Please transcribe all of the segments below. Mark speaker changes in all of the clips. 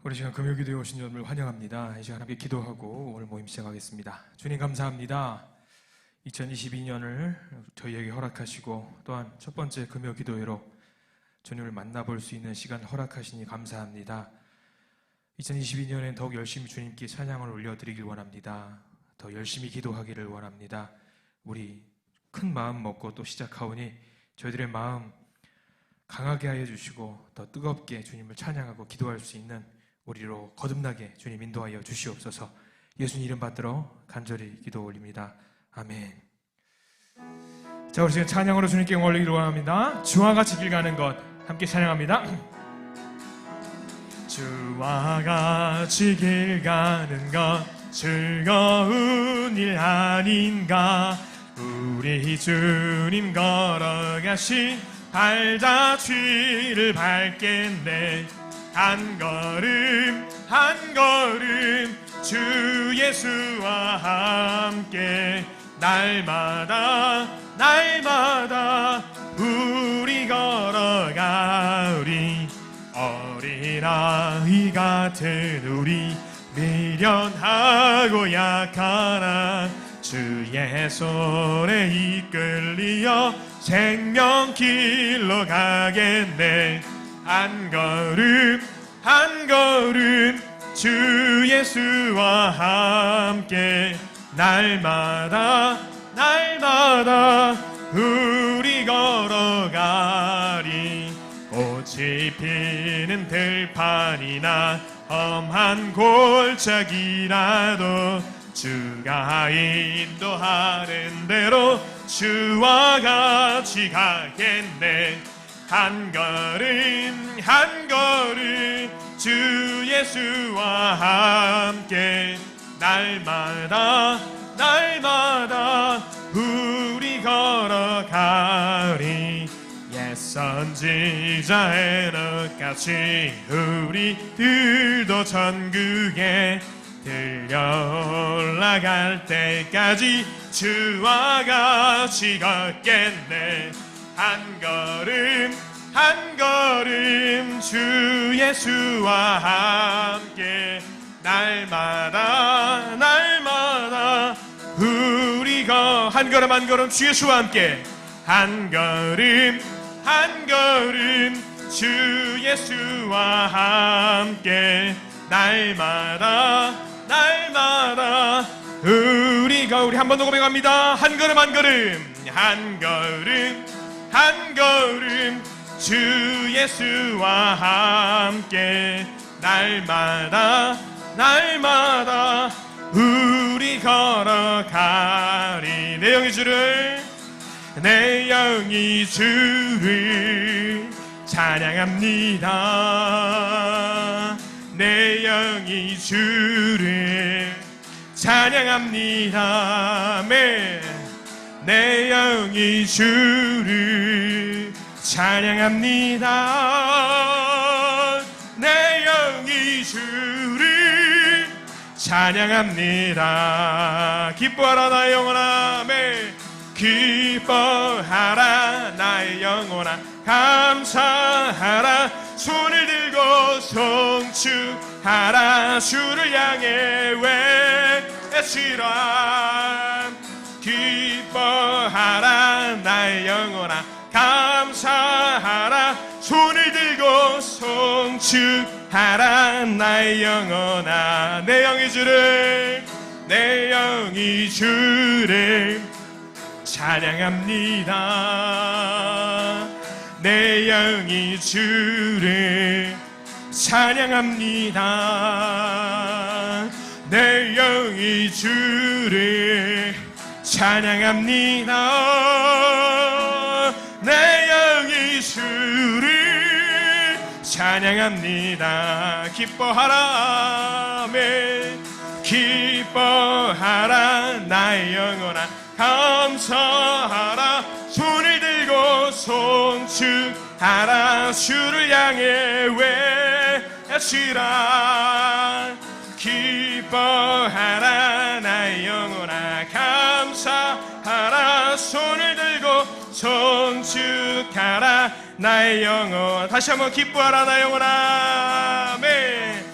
Speaker 1: 우리 시간 금요기도에 오신 여러분을 환영합니다. 이 시간 함께 기도하고 오늘 모임 시작하겠습니다. 주님 감사합니다. 2022년을 저희에게 허락하시고 또한 첫 번째 금요기도회로 주님을 만나볼 수 있는 시간 허락하시니 감사합니다. 2022년엔 더욱 열심히 주님께 찬양을 올려드리길 원합니다. 더 열심히 기도하기를 원합니다. 우리 큰 마음 먹고 또 시작하오니 저희들의 마음 강하게 하여 주시고 더 뜨겁게 주님을 찬양하고 기도할 수 있는 우리로 거듭나게 주님 인도하여 주시옵소서. 예수님 이름 받들어 간절히 기도 올립니다. 아멘. 자, 우리 지금 찬양으로 주님께 영광 올리기를 원합니다. 주와 같이 길 가는 것 함께 찬양합니다. 주와 같이 길 가는 것 즐거운 일 아닌가. 우리 주님 걸어가신 발자취를 밟겠네. 한 걸음 한 걸음 주 예수와 함께 날마다 날마다 우리 걸어가리. 어린아이 같은 우리 미련하고 약하나 주의 손에 이끌리어 생명길로 가겠네. 한 걸음 한 걸음 주 예수와 함께 날마다 날마다 우리 걸어가리. 꽃이 피는 들판이나 험한 골짜기라도 주가 인도하는 대로 주와 같이 가겠네. 한 걸음 한 걸음 주 예수와 함께 날마다 날마다 우리 걸어가리. 옛 선지자 에녹같이 우리들도 천국에 들려 올라갈 때까지 주와 같이 걷겠네. 한 걸음 한 걸음 주 예수와 함께 날마다 날마다 우리가 한 걸음 한 걸음 주 예수와 함께 한 걸음 한 걸음 주 예수와 함께 날마다 날마다 우리 한 번 더 고백합니다. 한 걸음 한 걸음 한 걸음 한 걸음 주 예수와 함께 날마다 날마다 우리 걸어가리. 내 영이 주를 내 영이 주를 찬양합니다. 내 영이 주를 찬양합니다. 아멘. 내 영이 주를 찬양합니다. 내 영이 주를 찬양합니다. 기뻐하라 나의 영혼아. 아멘. 기뻐하라 나의 영혼아. 감사하라 손을 들고 송축하라. 주를 향해 외치라. 기뻐하라 나의 영혼아. 감사하라 손을 들고 송축하라 나의 영혼아. 내 영이 주를 내 영이 주를 찬양합니다. 내 영이 주를 찬양합니다. 내 영이 주를 찬양합니다. 내 영이 주를 찬양합니다. 기뻐하라. 아멘. 기뻐하라 나의 영혼아. 감사하라 손을 들고 송축하라. 주를 향해 외치라. 기뻐하라 나의 영혼아. 감사하라 손을 들고 송축하라 나의 영혼. 다시 한번 기뻐하라 나의 영혼아. 아멘.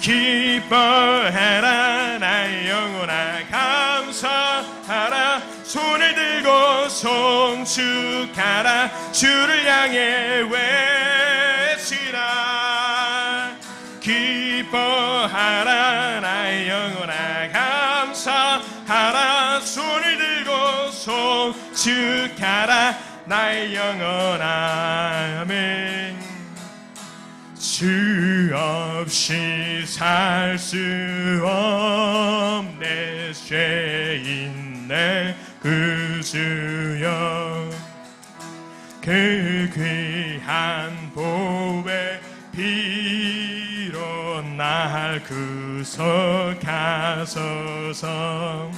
Speaker 1: 기뻐하라 나의 영혼아 감사하라 손을 들고 송축하라 주를 향해 외치라 기뻐하라 나의 영혼아 감사하라 손을 들고 송축하라 나의 영혼아 아멘 주 없이 살 수 없네 죄인 내 구주여 그 귀한 보배 피로 날 구속하소서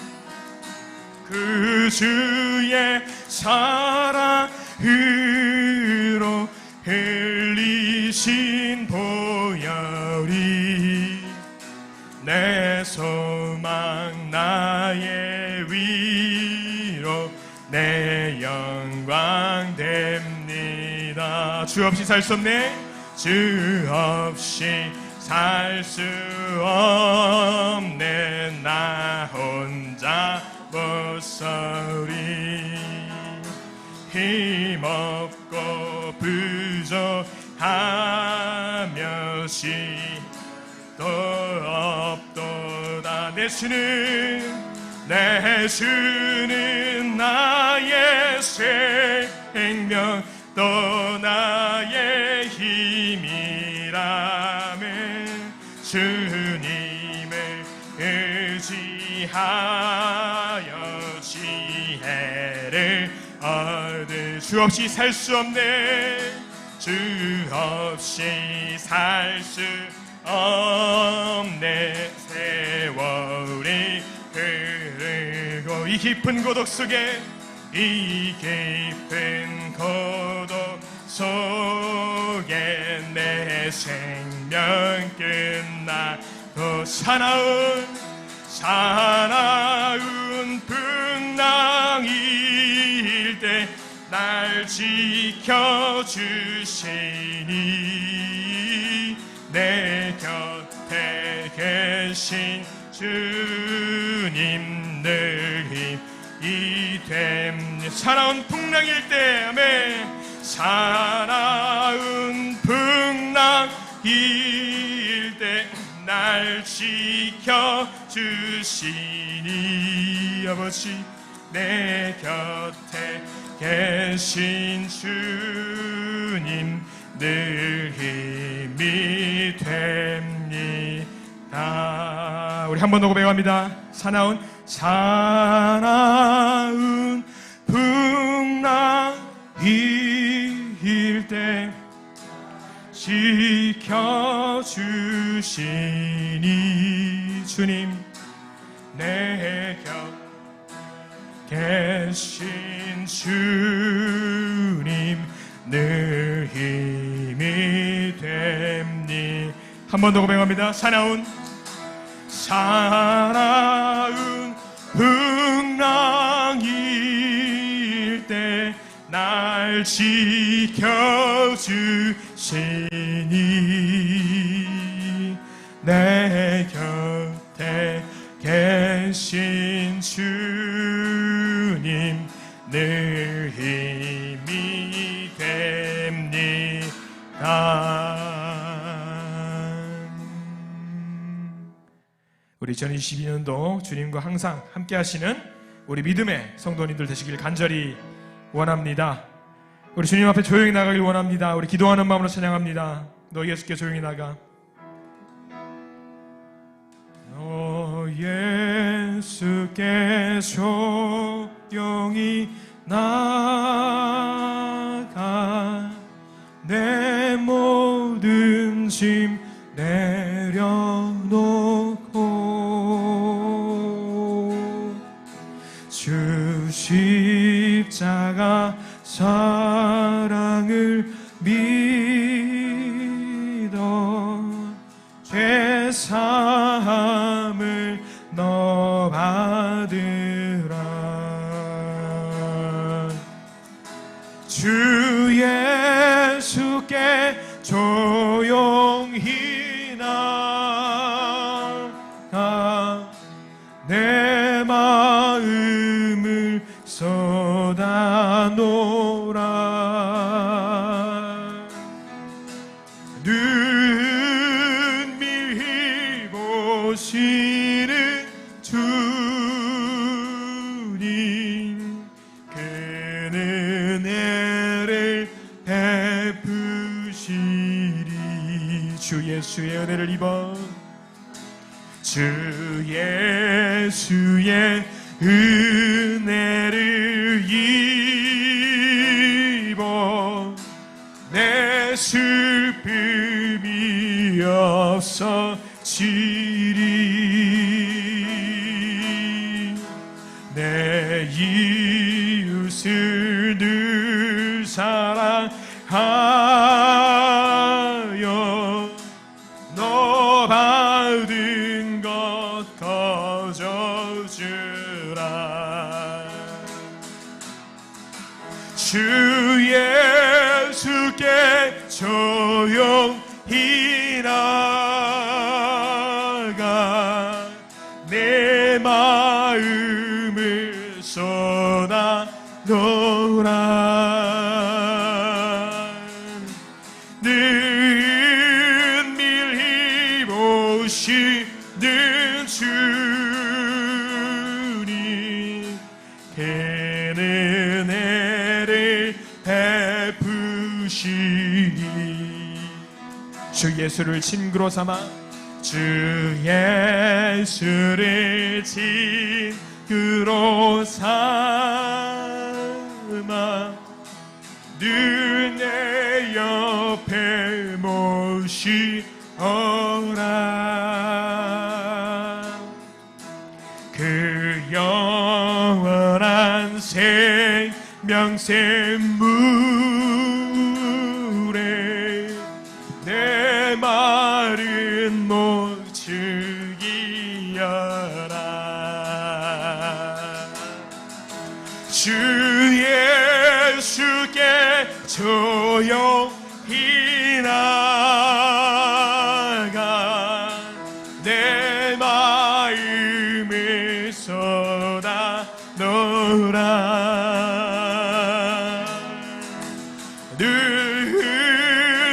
Speaker 1: 그 주의 사랑으로 흘리신 보혈이 내 소망 나의 위로 내 영광 됩니다 주 없이 살 수 없네 주 없이 살 수 없네 나 혼자 못서리 힘없고 부족하며 시도 없도다 내 주는 나의 생명 또 나의 힘이라면 주님을 의지하여 지혜를 얻을 주 없이 살 수 없네 주 없이 살 수 없네 세월이 흐르고 이 깊은 고독 속에 이 깊은 고독 속에 내 생명 끝나고 사나운 풍랑일 때 날 지켜주시니 내 곁에 계신 주님 늘 힘이 됩니다 사나운 풍랑일 때 아멘 사나운 풍랑일 때 날 지켜주시니 아버지 내 곁에 계신 주님 늘 힘이 됩니다 우리 한 번 더 고백합니다 사나운 풍랑일 때 지켜주시니 주님 내 곁 계신 주님 늘 힘이 됩니 한 번 더 고백합니다 사나운 풍랑일 때 날 지켜주시니 내 곁에 계신 주님 늘 힘이 됩니다 우리 2022년도 주님과 항상 함께 하시는 우리 믿음의 성도님들 되시길 간절히 원합니다. 우리 주님 앞에 조용히 나가길 원합니다. 우리 기도하는 마음으로 찬양합니다. 너 예수께 조용히 나가. 너 예수께 조용히 나가 내 모든 짐 내려놓고 주 십자가 사랑을 믿어 죄사함을 너 받으라. 주 예수께 조용히 나가 눈밀히 보시는 주님, 그는 은혜를 베푸시리. 주 예수의 은혜를 입어, 주 예수의 은혜를 입어 내 슬픔이 없어지리. 내 이웃을 늘 사랑하여 너 받은 것 거저주라. 주 예수께 조용히 나가 내 마음을 쏟아 놓으라. 은밀히 보시는 주님, 그는 은혜를 베푸시니. 주 예수를 친구로 삼아, 주 예수를 친구로 삼아 늘 내 옆에 모시어라. 그 영원한 생명샘물에 내 마른 목 즐기여라. 주 예수께 조용히 나가 내 마음을 쏟아 놓으라.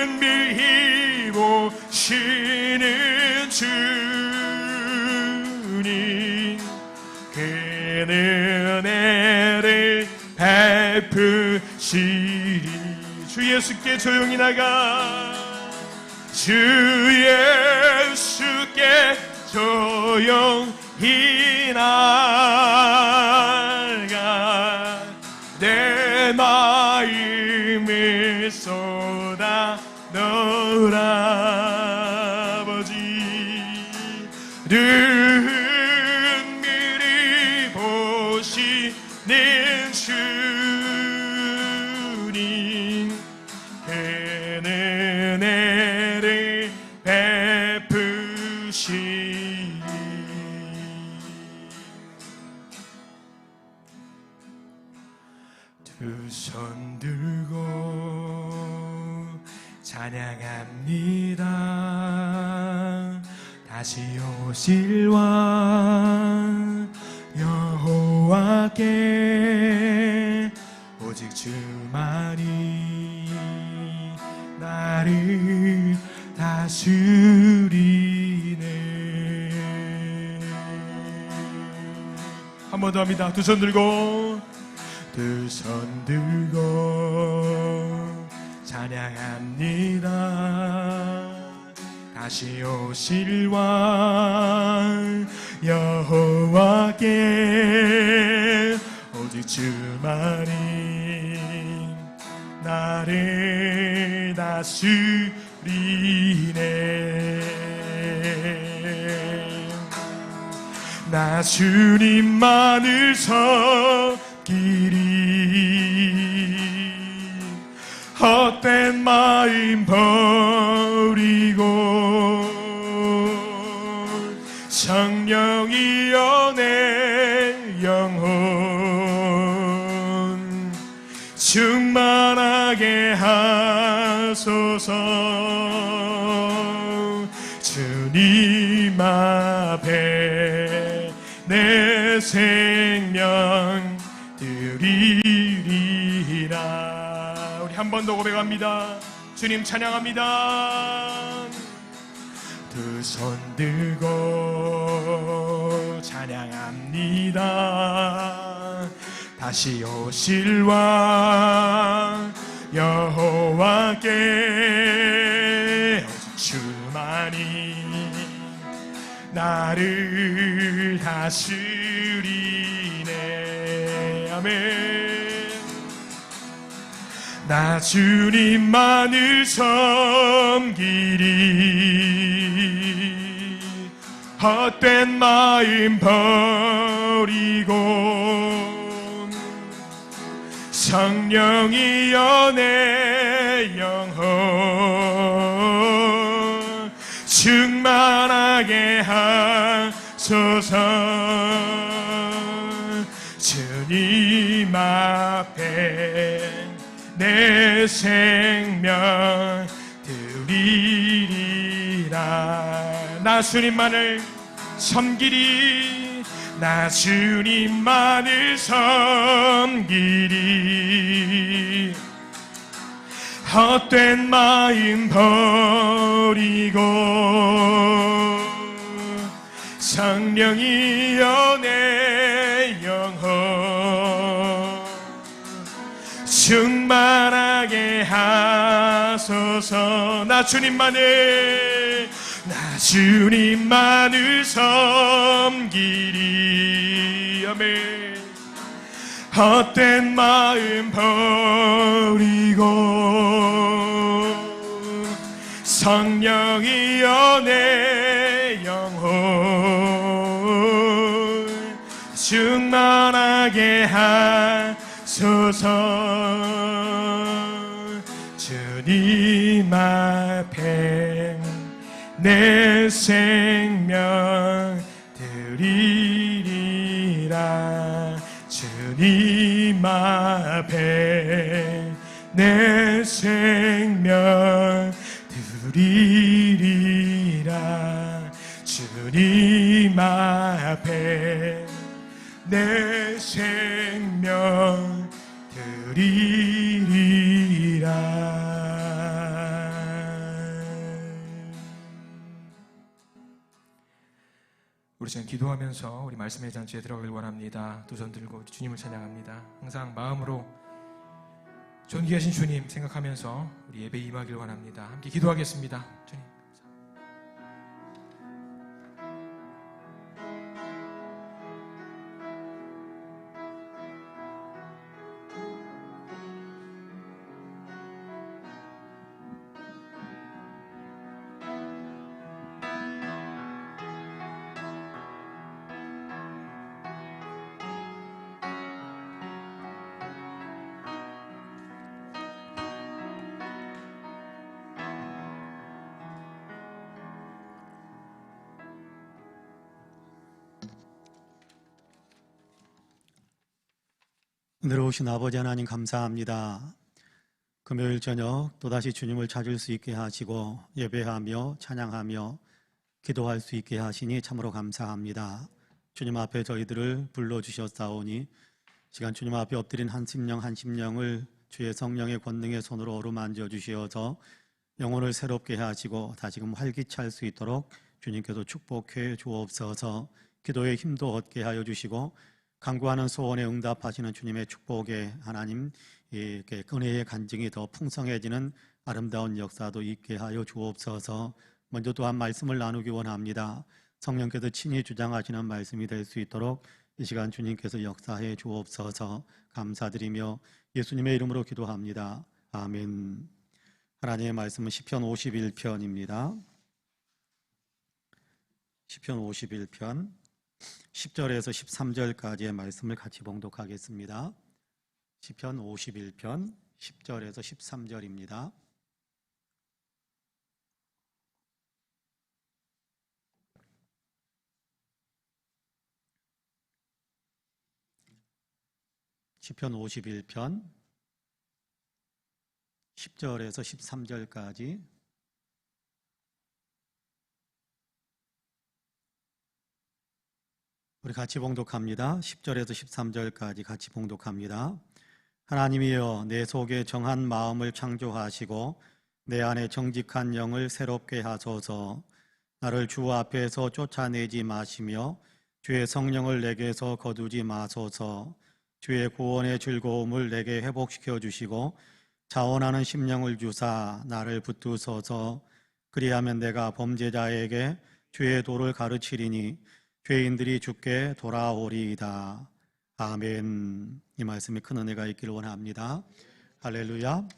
Speaker 1: 은밀히 보시는 주님, 그는 은혜를 베푸시리. 주 예수께 조용히 나가, 주 예수께 조용히 나가 내 마음을 쏟아 놓으라. 아버지, 은밀히 보시는 주님, 그는 은혜를 베푸시리. 두 손 들고 찬양합니다. 다시 오실 왕 여호와께 오직 주만이 나를 다스리네. 한 번 더 합니다. 두 손 들고, 두 손 들고 찬양합니다. 다시 오실 왕 여호와께 오직 주만이 나를 다스리네. 나 주님만을 섬기리. 헛된 마음 버리고 성령이여 내 영혼 충만하게 하소서. 주님 앞에 내 생명 드리리라. 우리 한 번 더 고백합니다. 주님 찬양합니다. 두 손 들고 찬양합니다. 다시 오실 왕 여호와께 오직 주만이 나를 다스리네. 아멘. 나 주님만을 섬기리. 헛된 마음 버리고 성령이여 내 영혼 충만하게 하소서. 주님 앞에 내 생명 드리리라. 나 주님만을 섬기리. 나 주님만을 섬기리. 헛된 마음 버리고 성령이여 내 영혼 충만하게 하소서. 나 주님만을 섬기리. 아멘. 헛된 마음 버리고 성령이여 내 영혼 충만하게 하소서. 주님 앞에 내 생명 드리리라. 주님 앞에 내 생명 드리리라. 주님 앞에 내 생명 드리리라. 우리 지금 기도하면서 우리 말씀의 잔치에 들어가길 원합니다. 두 손 들고 주님을 찬양합니다. 항상 마음으로 존귀하신 주님 생각하면서 우리 예배 임하길 원합니다. 함께 기도하겠습니다. 주님.
Speaker 2: 은혜로우신 아버지 하나님 감사합니다. 금요일 저녁 또다시 주님을 찾을 수 있게 하시고 예배하며 찬양하며 기도할 수 있게 하시니 참으로 감사합니다. 주님 앞에 저희들을 불러주셨사오니 시간 주님 앞에 엎드린 한 심령 한 심령을 주의 성령의 권능의 손으로 어루만져 주시어서 영혼을 새롭게 하시고 다시금 활기찰 수 있도록 주님께서 축복해 주옵소서. 기도의 힘도 얻게 하여 주시고 간구하는 소원에 응답하시는 주님의 축복에 하나님 은혜의 간증이 더 풍성해지는 아름다운 역사도 있게 하여 주옵소서. 먼저 또한 말씀을 나누기 원합니다. 성령께서 친히 주장하시는 말씀이 될 수 있도록 이 시간 주님께서 역사해 주옵소서. 감사드리며 예수님의 이름으로 기도합니다. 아멘. 하나님의 말씀은 시편 51편입니다. 시편 51편 10절에서 13절까지의 말씀을 같이 봉독하겠습니다. 시편 51편 10절에서 13절입니다. 시편 51편 10절에서 13절까지 우리 같이 봉독합니다. 10절에서 13절까지 같이 봉독합니다. 하나님이여 내 속에 정한 마음을 창조하시고 내 안에 정직한 영을 새롭게 하소서. 나를 주 앞에서 쫓아내지 마시며 주의 성령을 내게서 거두지 마소서. 주의 구원의 즐거움을 내게 회복시켜 주시고 자원하는 심령을 주사 나를 붙드소서. 그리하면 내가 범죄자에게 주의 도를 가르치리니 죄인들이 주께 돌아오리이다. 아멘. 이 말씀이 큰 은혜가 있기를 원합니다. 할렐루야.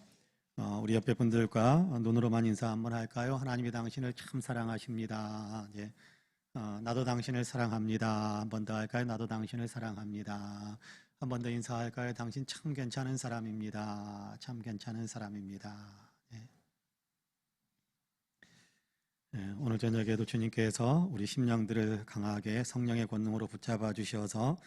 Speaker 2: 우리 옆에 분들과 눈으로만 인사 한번 할까요? 하나님이 당신을 참 사랑하십니다. 예. 나도 당신을 사랑합니다. 한 번 더 할까요? 나도 당신을 사랑합니다. 한 번 더 인사할까요? 당신 참 괜찮은 사람입니다. 참 괜찮은 사람입니다. 예. 예, 오늘 저녁에도 주님께서 우리 심령들을 강하게 성령의 권능으로 붙잡아 주셔서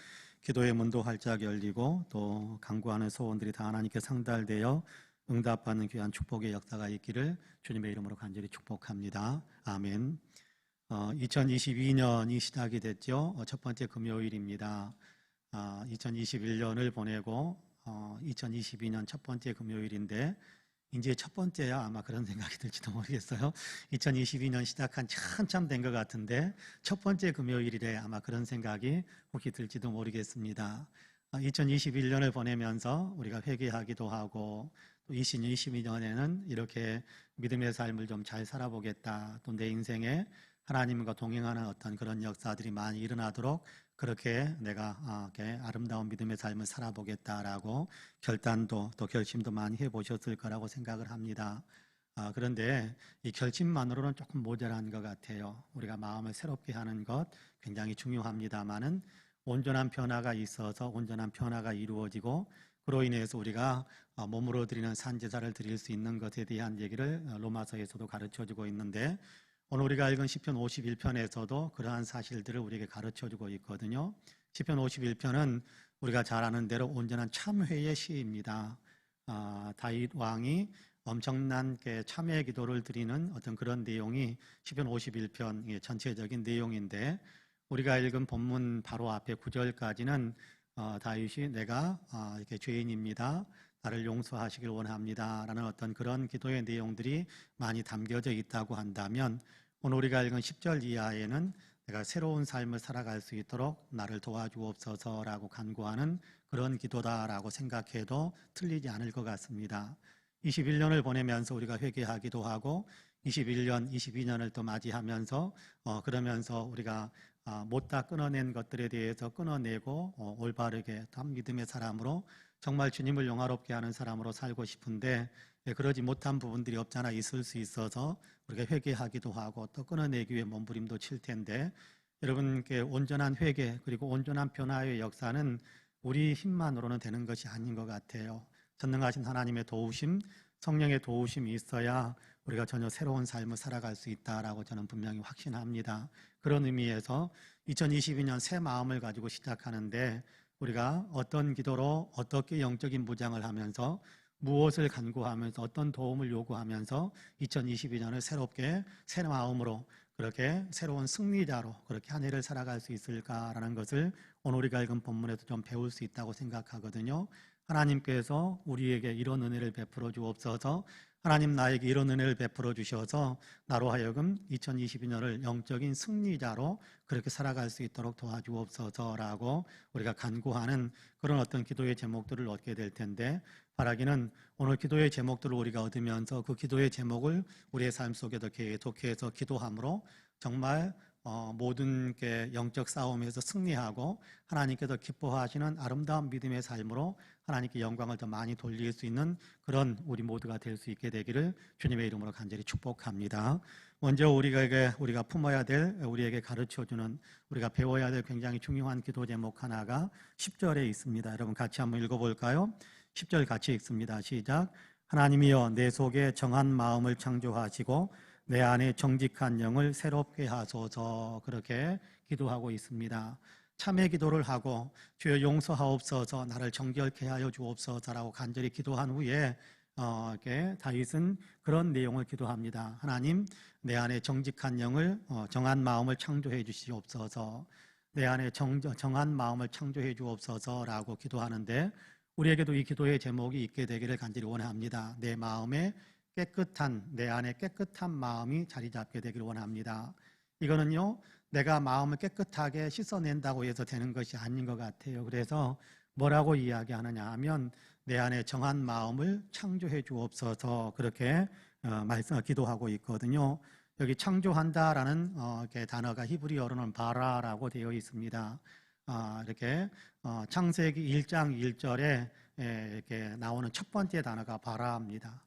Speaker 2: 기도의 문도 활짝 열리고 또 간구하는 소원들이 다 하나님께 상달되어 응답받는 귀한 축복의 역사가 있기를 주님의 이름으로 간절히 축복합니다. 아멘. 2022년이 시작이 됐죠. 첫 번째 금요일입니다. 2021년을 보내고 2022년 첫 번째 금요일인데 이제 첫 번째야 아마 그런 생각이 들지도 모르겠어요. 2022년 시작한 한참 된 것 같은데 첫 번째 금요일이래 아마 그런 생각이 혹시 들지도 모르겠습니다. 2021년을 보내면서 우리가 회개하기도 하고 또 2022년에는 이렇게 믿음의 삶을 좀 잘 살아보겠다. 또 내 인생에 하나님과 동행하는 어떤 그런 역사들이 많이 일어나도록 그렇게 내가 이렇게 아름다운 믿음의 삶을 살아보겠다라고 결단도 또 결심도 많이 해보셨을 거라고 생각을 합니다. 그런데 이 결심만으로는 조금 모자란 것 같아요. 우리가 마음을 새롭게 하는 것 굉장히 중요합니다만은 온전한 변화가 있어서 온전한 변화가 이루어지고 그로 인해서 우리가 몸으로 드리는 산제사를 드릴 수 있는 것에 대한 얘기를 로마서에서도 가르쳐주고 있는데 오늘 우리가 읽은 시편 51편에서도 그러한 사실들을 우리에게 가르쳐주고 있거든요. 시편 51편은 우리가 잘 아는 대로 온전한 참회의 시입니다. 다윗 왕이 엄청난 참회 기도를 드리는 어떤 그런 내용이 시편 51편의 전체적인 내용인데 우리가 읽은 본문 바로 앞에 9절까지는 다윗이 내가 이렇게 죄인입니다. 나를 용서하시길 원합니다. 라는 어떤 그런 기도의 내용들이 많이 담겨져 있다고 한다면 오늘 우리가 읽은 10절 이하에는 내가 새로운 삶을 살아갈 수 있도록 나를 도와주옵소서라고 간구하는 그런 기도다라고 생각해도 틀리지 않을 것 같습니다. 21년을 보내면서 우리가 회개하기도 하고 21년, 22년을 또 맞이하면서 그러면서 우리가 못다 끊어낸 것들에 대해서 끊어내고 올바르게 참 믿음의 사람으로 정말 주님을 영화롭게 하는 사람으로 살고 싶은데 그러지 못한 부분들이 없잖아 있을 수 있어서 우리가 회개하기도 하고 또 끊어내기 위해 몸부림도 칠 텐데 여러분께 온전한 회개 그리고 온전한 변화의 역사는 우리 힘만으로는 되는 것이 아닌 것 같아요. 전능하신 하나님의 도우심, 성령의 도우심이 있어야 우리가 전혀 새로운 삶을 살아갈 수 있다라고 저는 분명히 확신합니다. 그런 의미에서 2022년 새 마음을 가지고 시작하는데 우리가 어떤 기도로 어떻게 영적인 무장을 하면서 무엇을 간구하면서 어떤 도움을 요구하면서 2022년을 새롭게 새 마음으로 그렇게 새로운 승리자로 그렇게 한 해를 살아갈 수 있을까라는 것을 오늘 우리가 읽은 본문에서 좀 배울 수 있다고 생각하거든요. 하나님께서 우리에게 이런 은혜를 베풀어 주옵소서. 하나님 나에게 이런 은혜를 베풀어 주셔서 나로 하여금 2022년을 영적인 승리자로 그렇게 살아갈 수 있도록 도와주옵소서라고 우리가 간구하는 그런 어떤 기도의 제목들을 얻게 될 텐데 바라기는 오늘 기도의 제목들을 우리가 얻으면서 그 기도의 제목을 우리의 삶 속에도 계속해서 기도함으로 정말 모든 게 영적 싸움에서 승리하고 하나님께서 기뻐하시는 아름다운 믿음의 삶으로 하나님께 영광을 더 많이 돌릴 수 있는 그런 우리 모두가 될 수 있게 되기를 주님의 이름으로 간절히 축복합니다. 먼저 우리가 품어야 될 우리에게 가르쳐주는 우리가 배워야 될 굉장히 중요한 기도 제목 하나가 10절에 있습니다. 여러분 같이 한번 읽어볼까요? 10절 같이 읽습니다. 시작. 하나님이여 내 속에 정한 마음을 창조하시고 내 안에 정직한 영을 새롭게 하소서. 그렇게 기도하고 있습니다. 참회 기도를 하고 주여 용서하옵소서 나를 정결케 하여 주옵소서라고 간절히 기도한 후에 이렇게 다윗은 그런 내용을 기도합니다. 하나님 내 안에 정직한 영을 정한 마음을 창조해 주시옵소서. 내 안에 정한 마음을 창조해 주옵소서라고 기도하는데 우리에게도 이 기도의 제목이 있게 되기를 간절히 원합니다. 내 마음에 깨끗한, 내 안에 깨끗한 마음이 자리 잡게 되기를 원합니다. 이거는요, 내가 마음을 깨끗하게 씻어낸다고 해서 되는 것이 아닌 것 같아요. 그래서 뭐라고 이야기하느냐 하면 내 안에 정한 마음을 창조해 주옵소서, 그렇게 기도하고 있거든요. 여기 창조한다라는 이렇게 단어가 히브리어로는 바라라고 되어 있습니다. 이렇게 창세기 1장 1절에 이렇게 나오는 첫 번째 단어가 바라입니다.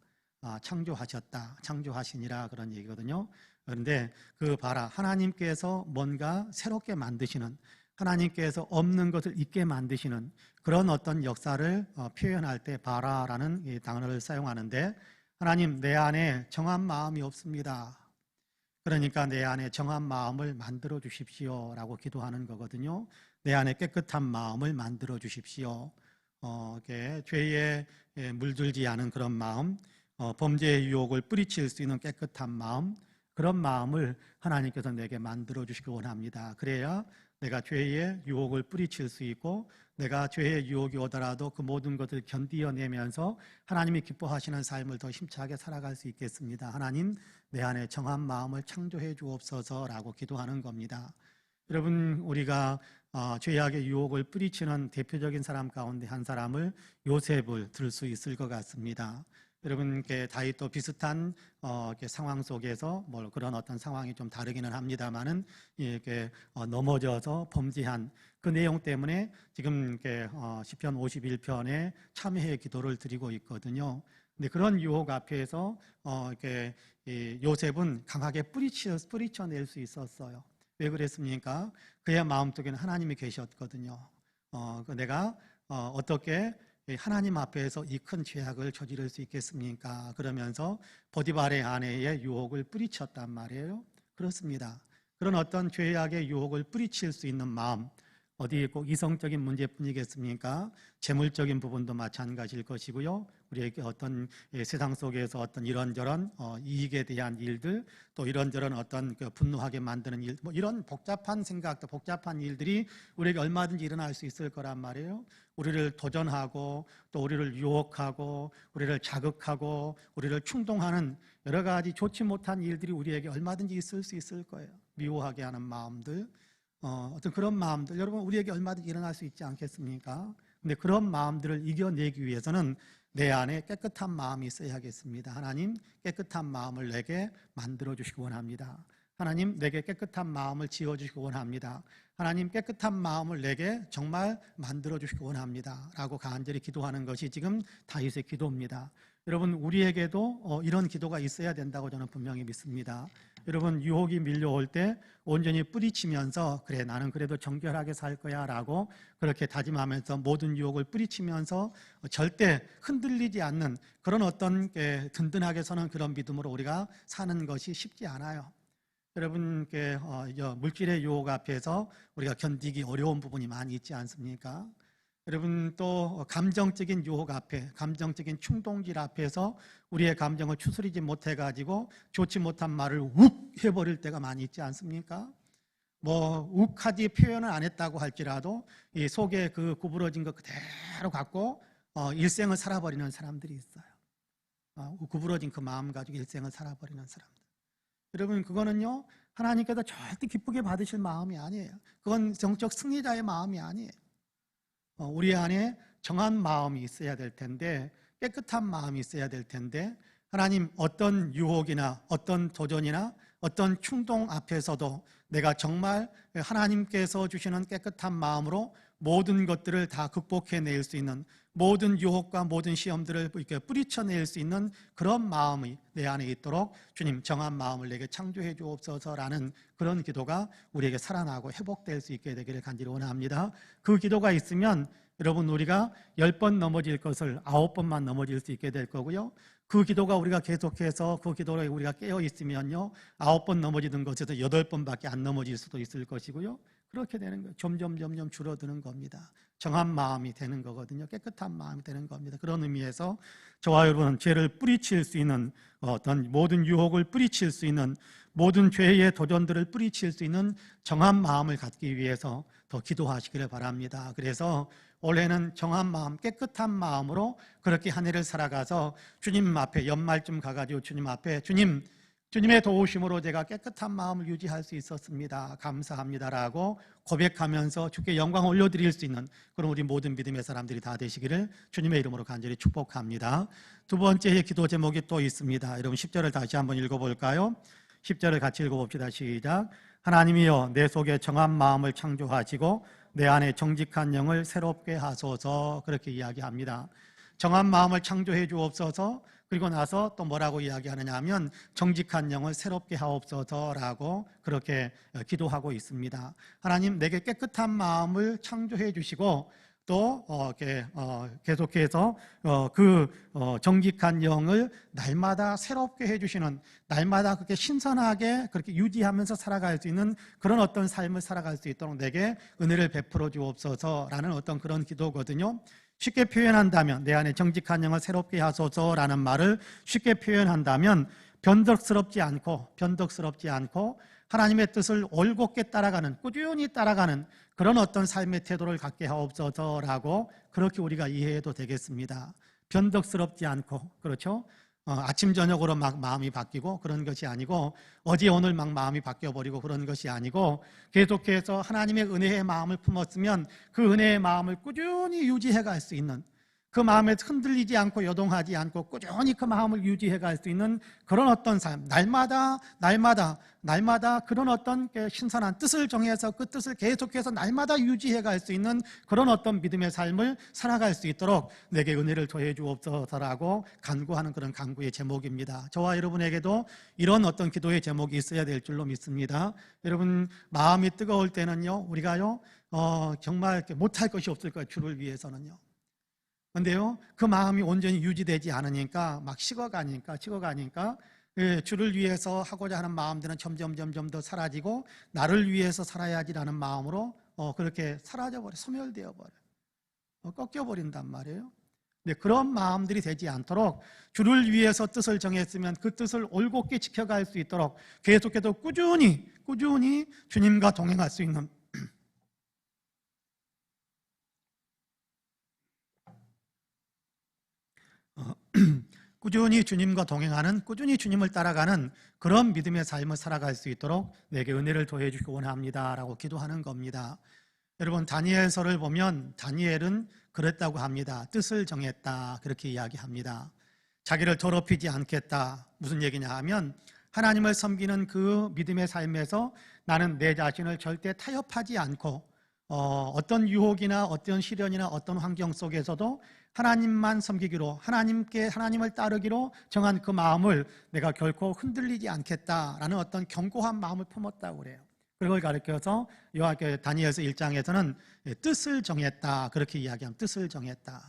Speaker 2: 창조하셨다, 창조하시니라, 그런 얘기거든요. 그런데 그 바라, 하나님께서 뭔가 새롭게 만드시는, 하나님께서 없는 것을 있게 만드시는 그런 어떤 역사를 표현할 때 바라라는 이 단어를 사용하는데, 하나님, 내 안에 정한 마음이 없습니다. 그러니까 내 안에 정한 마음을 만들어 주십시오 라고 기도하는 거거든요. 내 안에 깨끗한 마음을 만들어 주십시오. 죄에 물들지 않은 그런 마음, 범죄의 유혹을 뿌리칠 수 있는 깨끗한 마음, 그런 마음을 하나님께서 내게 만들어 주시기 원합니다. 그래야 내가 죄의 유혹을 뿌리칠 수 있고, 내가 죄의 유혹이 오더라도 그 모든 것을 견디어내면서 하나님이 기뻐하시는 삶을 더 힘차게 살아갈 수 있겠습니다. 하나님, 내 안에 정한 마음을 창조해 주옵소서라고 기도하는 겁니다. 여러분, 우리가 죄악의 유혹을 뿌리치는 대표적인 사람 가운데 한 사람을 요셉을 들 수 있을 것 같습니다. 여러분, 다윗도 비슷한 상황 속에서 그런 어떤 상황이 좀 다르기는 합니다만은 이렇게 넘어져서 범죄한 그 내용 때문에 지금 시편 51편에 참회의 기도를 드리고 있거든요. 근데 그런 유혹 앞에서 이렇게 요셉은 강하게 뿌리쳐낼 수 있었어요. 왜 그랬습니까? 그의 마음속에는 하나님이 계셨거든요. 내가 어떻게 하나님 앞에서 이 큰 죄악을 저지를 수 있겠습니까? 그러면서 보디발의 아내의 유혹을 뿌리쳤단 말이에요. 그렇습니다. 그런 어떤 죄악의 유혹을 뿌리칠 수 있는 마음, 어디 꼭 이성적인 문제뿐이겠습니까? 재물적인 부분도 마찬가지일 것이고요. 우리에게 어떤 세상 속에서 어떤 이런저런 이익에 대한 일들, 또 이런저런 어떤 분노하게 만드는 일, 이런 복잡한 생각도, 복잡한 일들이 우리에게 얼마든지 일어날 수 있을 거란 말이에요. 우리를 도전하고, 또 우리를 유혹하고, 우리를 자극하고, 우리를 충동하는 여러 가지 좋지 못한 일들이 우리에게 얼마든지 있을 수 있을 거예요. 미워하게 하는 마음들, 어떤 그런 마음들, 여러분, 우리에게 얼마든지 일어날 수 있지 않겠습니까? 근데 그런 마음들을 이겨내기 위해서는 내 안에 깨끗한 마음이 있어야겠습니다. 하나님, 깨끗한 마음을 내게 만들어 주시기 원합니다. 하나님, 내게 깨끗한 마음을 지어주시기 원합니다. 하나님, 깨끗한 마음을 내게 정말 만들어 주시기 원합니다 라고 간절히 기도하는 것이 지금 다윗의 기도입니다. 여러분, 우리에게도 이런 기도가 있어야 된다고 저는 분명히 믿습니다. 여러분, 유혹이 밀려올 때 온전히 뿌리치면서, 그래, 나는 그래도 정결하게 살 거야 라고 그렇게 다짐하면서 모든 유혹을 뿌리치면서 절대 흔들리지 않는 그런 어떤 든든하게 서는 그런 믿음으로 우리가 사는 것이 쉽지 않아요. 여러분, 물질의 유혹 앞에서 우리가 견디기 어려운 부분이 많이 있지 않습니까? 여러분, 또 감정적인 유혹 앞에, 감정적인 충동질 앞에서 우리의 감정을 추스리지 못해가지고 좋지 못한 말을 욱 해버릴 때가 많이 있지 않습니까? 욱하지 표현을 안 했다고 할지라도 이 속에 그 구부러진 것 그대로 갖고 일생을 살아버리는 사람들이 있어요. 구부러진 그 마음 가지고 일생을 살아버리는 사람들. 여러분, 그거는요, 하나님께서 절대 기쁘게 받으실 마음이 아니에요. 그건 정적 승리자의 마음이 아니에요. 우리 안에 정한 마음이 있어야 될 텐데, 깨끗한 마음이 있어야 될 텐데, 하나님, 어떤 유혹이나 어떤 도전이나 어떤 충동 앞에서도 내가 정말 하나님께서 주시는 깨끗한 마음으로 모든 것들을 다 극복해낼 수 있는, 모든 유혹과 모든 시험들을 이렇게 뿌리쳐낼 수 있는 그런 마음이 내 안에 있도록 주님, 정한 마음을 내게 창조해 주옵소서라는 그런 기도가 우리에게 살아나고 회복될 수 있게 되기를 간절히 원합니다. 그 기도가 있으면 여러분, 우리가 10번 넘어질 것을 9번만 넘어질 수 있게 될 거고요. 그 기도가 우리가 계속해서 그 기도에 우리가 깨어 있으면요, 9번 넘어지던 것에서 8번밖에 안 넘어질 수도 있을 것이고요. 그렇게 되는 거예요. 점점 줄어드는 겁니다. 정한 마음이 되는 거거든요. 깨끗한 마음이 되는 겁니다. 그런 의미에서 저와 여러분은 죄를 뿌리칠 수 있는 어떤 모든 유혹을 뿌리칠 수 있는 모든 죄의 도전들을 뿌리칠 수 있는 정한 마음을 갖기 위해서 더 기도하시기를 바랍니다. 그래서 올해는 정한 마음, 깨끗한 마음으로 그렇게 한 해를 살아가서 주님 앞에 연말쯤 가가지고 주님 앞에 주님의 도우심으로 제가 깨끗한 마음을 유지할 수 있었습니다. 감사합니다라고 고백하면서 주께 영광 올려드릴 수 있는 그런 우리 모든 믿음의 사람들이 다 되시기를 주님의 이름으로 간절히 축복합니다. 두 번째 기도 제목이 또 있습니다. 여러분 10절을 다시 한번 읽어볼까요? 10절을 같이 읽어봅시다. 시작. 하나님이여 내 속에 정한 마음을 창조하시고 내 안에 정직한 영을 새롭게 하소서. 그렇게 이야기합니다. 정한 마음을 창조해 주옵소서. 그리고 나서 또 뭐라고 이야기하느냐 하면 정직한 영을 새롭게 하옵소서라고 그렇게 기도하고 있습니다. 하나님 내게 깨끗한 마음을 창조해 주시고 또 계속해서 정직한 영을 날마다 새롭게 해주시는, 날마다 그렇게 신선하게 그렇게 유지하면서 살아갈 수 있는 그런 어떤 삶을 살아갈 수 있도록 내게 은혜를 베풀어 주옵소서라는 어떤 그런 기도거든요. 쉽게 표현한다면, 내 안에 정직한 영을 새롭게 하소서라는 말을 쉽게 표현한다면 변덕스럽지 않고 하나님의 뜻을 올곧게 따라가는, 꾸준히 따라가는 그런 어떤 삶의 태도를 갖게 하옵소서라고 그렇게 우리가 이해해도 되겠습니다. 변덕스럽지 않고, 그렇죠? 아침 저녁으로 막 마음이 바뀌고 그런 것이 아니고, 어제 오늘 막 마음이 바뀌어버리고 그런 것이 아니고, 계속해서 하나님의 은혜의 마음을 품었으면 그 은혜의 마음을 꾸준히 유지해 갈 수 있는, 그 마음에 흔들리지 않고 요동하지 않고 꾸준히 그 마음을 유지해 갈 수 있는 그런 어떤 삶, 날마다 그런 어떤 신선한 뜻을 정해서 그 뜻을 계속해서 날마다 유지해 갈 수 있는 그런 어떤 믿음의 삶을 살아갈 수 있도록 내게 은혜를 더해 주옵소서라고 간구하는 그런 간구의 제목입니다. 저와 여러분에게도 이런 어떤 기도의 제목이 있어야 될 줄로 믿습니다. 여러분 마음이 뜨거울 때는요, 우리가요 정말 못할 것이 없을 거예요. 주를 위해서는요. 근데요, 그 마음이 온전히 유지되지 않으니까 막 식어가니까 주를 위해서 하고자 하는 마음들은 점점 더 사라지고 나를 위해서 살아야지라는 마음으로 그렇게 사라져버려, 소멸되어 버려, 꺾여버린단 말이에요. 근데 그런 마음들이 되지 않도록 주를 위해서 뜻을 정했으면 그 뜻을 올곧게 지켜갈 수 있도록 계속해서 꾸준히 주님과 동행할 수 있는 꾸준히 주님과 동행하는, 꾸준히 주님을 따라가는 그런 믿음의 삶을 살아갈 수 있도록 내게 은혜를 더해 주시기 원합니다 라고 기도하는 겁니다. 여러분 다니엘서를 보면 다니엘은 그랬다고 합니다. 뜻을 정했다, 그렇게 이야기합니다. 자기를 더럽히지 않겠다. 무슨 얘기냐 하면 하나님을 섬기는 그 믿음의 삶에서 나는 내 자신을 절대 타협하지 않고 어떤 유혹이나 어떤 시련이나 어떤 환경 속에서도 하나님만 섬기기로, 하나님을 따르기로 정한 그 마음을 내가 결코 흔들리지 않겠다라는 어떤 견고한 마음을 품었다고 그래요. 그걸 가르쳐서 다니엘서 1장에서는 뜻을 정했다, 그렇게 이야기합니다. 뜻을 정했다.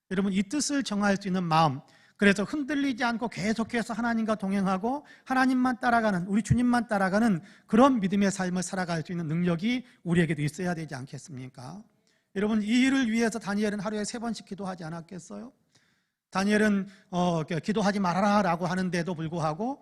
Speaker 2: 여러분 이 뜻을 정할 수 있는 마음, 그래서 흔들리지 않고 계속해서 하나님과 동행하고 하나님만 따라가는, 우리 주님만 따라가는 그런 믿음의 삶을 살아갈 수 있는 능력이 우리에게도 있어야 되지 않겠습니까? 여러분 이 일을 위해서 다니엘은 하루에 3번씩 기도하지 않았겠어요? 다니엘은 기도하지 말아라 라고 하는데도 불구하고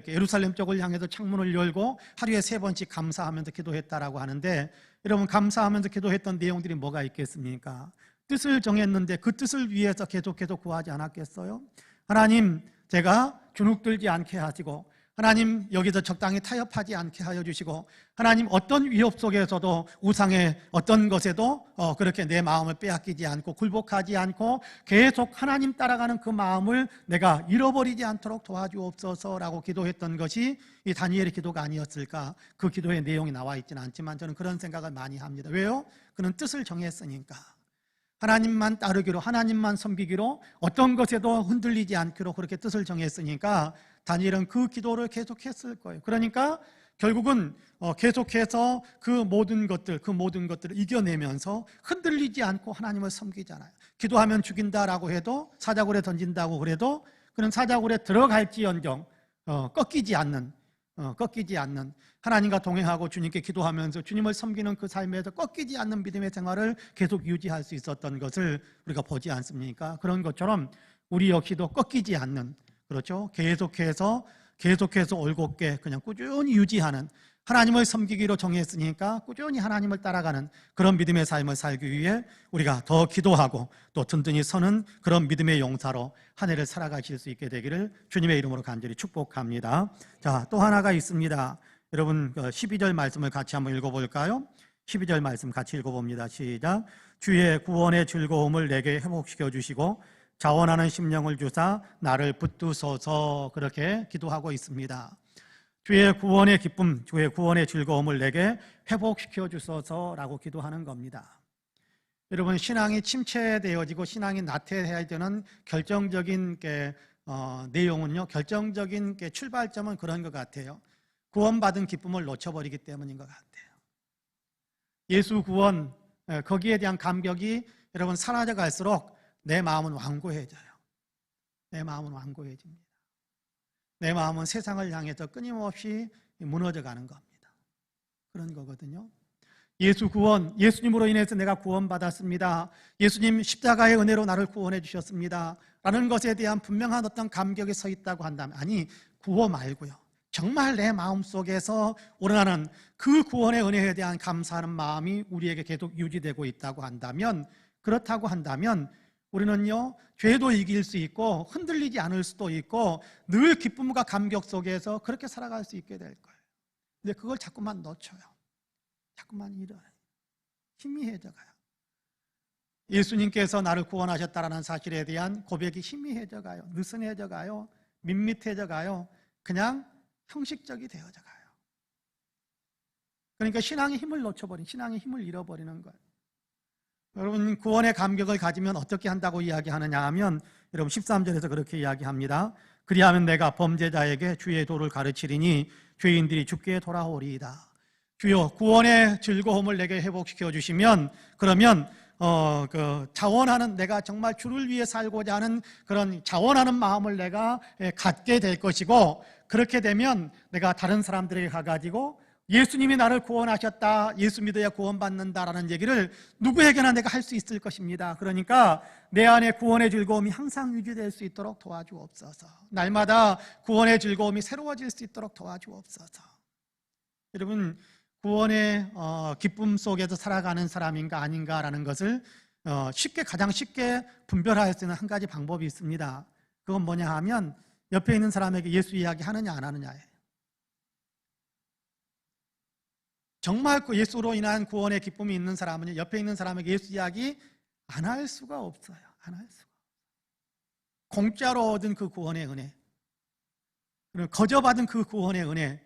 Speaker 2: 예루살렘 쪽을 향해서 창문을 열고 하루에 3번씩 감사하면서 기도했다라고 하는데, 여러분 감사하면서 기도했던 내용들이 뭐가 있겠습니까? 뜻을 정했는데 그 뜻을 위해서 계속해서 구하지 않았겠어요? 하나님 제가 주눅들지 않게 하시고, 하나님 여기서 적당히 타협하지 않게 하여 주시고, 하나님 어떤 위협 속에서도 우상의 어떤 것에도 그렇게 내 마음을 빼앗기지 않고 굴복하지 않고 계속 하나님 따라가는 그 마음을 내가 잃어버리지 않도록 도와주옵소서라고 기도했던 것이 이 다니엘의 기도가 아니었을까. 그 기도의 내용이 나와 있지는 않지만 저는 그런 생각을 많이 합니다. 왜요? 그는 뜻을 정했으니까. 하나님만 따르기로, 하나님만 섬기기로, 어떤 것에도 흔들리지 않기로 그렇게 뜻을 정했으니까 다니엘은 그 기도를 계속했을 거예요. 그러니까 결국은 계속해서 그 모든 것들을 이겨내면서 흔들리지 않고 하나님을 섬기잖아요. 기도하면 죽인다라고 해도, 사자굴에 던진다고 그래도 그는 사자굴에 들어갈지언정 꺾이지 않는 하나님과 동행하고 주님께 기도하면서 주님을 섬기는 그 삶에서 꺾이지 않는 믿음의 생활을 계속 유지할 수 있었던 것을 우리가 보지 않습니까? 그런 것처럼 우리 역시도 꺾이지 않는, 그렇죠? 계속해서 올곧게 그냥 꾸준히 유지하는, 하나님을 섬기기로 정했으니까 꾸준히 하나님을 따라가는 그런 믿음의 삶을 살기 위해 우리가 더 기도하고 또 든든히 서는 그런 믿음의 용사로 한 해를 살아가실 수 있게 되기를 주님의 이름으로 간절히 축복합니다. 자, 또 하나가 있습니다. 여러분 12절 말씀을 같이 한번 읽어볼까요? 12절 말씀 같이 읽어봅니다. 시작. 주의 구원의 즐거움을 내게 회복시켜 주시고 자원하는 심령을 주사 나를 붙드소서. 그렇게 기도하고 있습니다. 주의 구원의 기쁨, 주의 구원의 즐거움을 내게 회복시켜 주소서라고 기도하는 겁니다. 여러분, 신앙이 침체되어지고 신앙이 나태해야 되는 결정적인 내용은요, 결정적인 출발점은 그런 것 같아요. 구원받은 기쁨을 놓쳐버리기 때문인 것 같아요. 예수 구원, 거기에 대한 감격이 여러분 사라져 갈수록 내 마음은 완고해져요. 내 마음은 완고해집니다. 내 마음은 세상을 향해서 끊임없이 무너져가는 겁니다. 그런 거거든요. 예수 구원, 예수님으로 인해서 내가 구원받았습니다. 예수님 십자가의 은혜로 나를 구원해 주셨습니다. 라는 것에 대한 분명한 어떤 감격이 서 있다고 한다면, 아니 구원 말고요, 정말 내 마음속에서 우러나는 그 구원의 은혜에 대한 감사하는 마음이 우리에게 계속 유지되고 있다고 한다면, 그렇다고 한다면 우리는요, 죄도 이길 수 있고 흔들리지 않을 수도 있고 늘 기쁨과 감격 속에서 그렇게 살아갈 수 있게 될 거예요. 근데 그걸 자꾸만 놓쳐요. 자꾸만 잃어요. 희미해져가요. 예수님께서 나를 구원하셨다는 사실에 대한 고백이 희미해져가요. 느슨해져가요. 밋밋해져가요. 그냥 형식적이 되어져가요. 그러니까 신앙의 힘을 놓쳐버린, 신앙의 힘을 잃어버리는 거예요. 여러분, 구원의 감격을 가지면 어떻게 한다고 이야기하느냐 하면, 여러분 13절에서 그렇게 이야기합니다. 그리하면 내가 범죄자에게 주의 도를 가르치리니 죄인들이 주께 돌아오리이다. 주여, 구원의 즐거움을 내게 회복시켜 주시면, 그러면 자원하는, 내가 정말 주를 위해 살고자 하는 그런 자원하는 마음을 내가 갖게 될 것이고, 그렇게 되면 내가 다른 사람들에게 가가지고 예수님이 나를 구원하셨다, 예수 믿어야 구원받는다라는 얘기를 누구에게나 내가 할 수 있을 것입니다. 그러니까 내 안에 구원의 즐거움이 항상 유지될 수 있도록 도와주옵소서. 날마다 구원의 즐거움이 새로워질 수 있도록 도와주옵소서. 여러분, 구원의 기쁨 속에서 살아가는 사람인가 아닌가라는 것을 가장 쉽게 분별할 수 있는 한 가지 방법이 있습니다. 그건 뭐냐 하면, 옆에 있는 사람에게 예수 이야기 하느냐 안 하느냐예요. 정말 그 예수로 인한 구원의 기쁨이 있는 사람은 옆에 있는 사람에게 예수 이야기 안 할 수가 없어요. 안 할 수가. 공짜로 얻은 그 구원의 은혜, 그리고 거저받은 그 구원의 은혜,